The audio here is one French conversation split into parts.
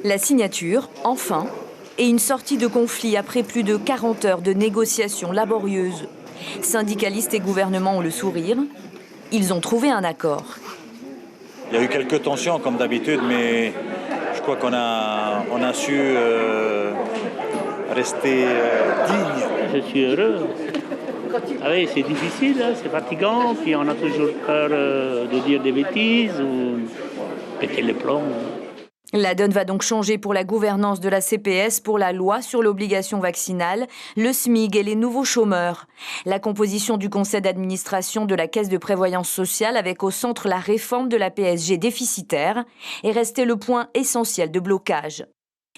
La signature, enfin, et une sortie de conflit après plus de 40 heures de négociations laborieuses. Syndicalistes et gouvernement ont le sourire. Ils ont trouvé un accord. Il y a eu quelques tensions comme d'habitude, mais je crois qu'on a su rester digne. Je suis heureux. Ah oui, c'est difficile, hein, c'est fatigant, puis on a toujours peur de dire des bêtises ou péter les plombs. La donne va donc changer pour la gouvernance de la CPS pour la loi sur l'obligation vaccinale, le SMIG et les nouveaux chômeurs. La composition du conseil d'administration de la Caisse de prévoyance sociale avec au centre la réforme de la PSG déficitaire est resté le point essentiel de blocage.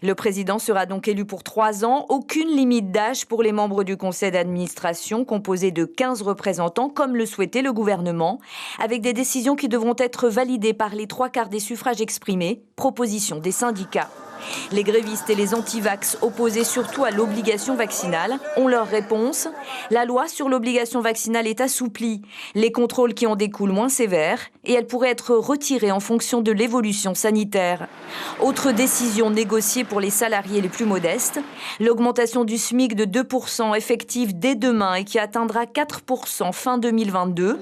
Le président sera donc élu pour 3 ans, aucune limite d'âge pour les membres du conseil d'administration composé de 15 représentants comme le souhaitait le gouvernement, avec des décisions qui devront être validées par les 3/4 des suffrages exprimés, proposition des syndicats. Les grévistes et les antivax opposés surtout à l'obligation vaccinale ont leur réponse. La loi sur l'obligation vaccinale est assouplie, les contrôles qui en découlent moins sévères et elle pourrait être retirée en fonction de l'évolution sanitaire. Autre décision négociée pour les salariés les plus modestes, l'augmentation du SMIC de 2% effective dès demain et qui atteindra 4% fin 2022.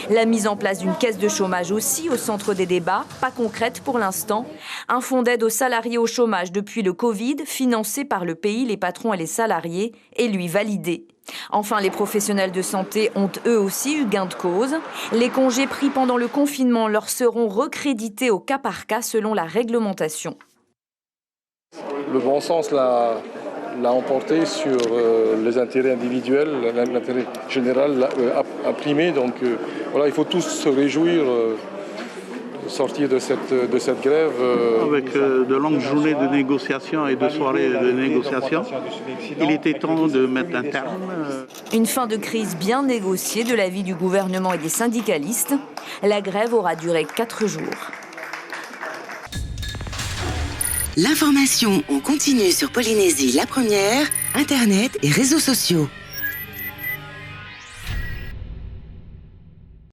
La mise en place d'une caisse de chômage aussi au centre des débats, pas concrète pour l'instant. Un fonds d'aide aux salariés au chômage depuis le Covid, financé par le pays, les patrons et les salariés, et lui validé. Enfin, les professionnels de santé ont eux aussi eu gain de cause. Les congés pris pendant le confinement leur seront recrédités au cas par cas selon la réglementation. Le bon sens l'a emporté sur les intérêts individuels, l'intérêt général a primé. Donc voilà, il faut tous se réjouir. Sortir de cette grève. Avec de longues journées de négociations et de soirées de négociations, il était temps de mettre un terme. Une fin de crise bien négociée de l'avis du gouvernement et des syndicalistes. La grève aura duré 4 jours. L'information en continu sur Polynésie la première, Internet et réseaux sociaux.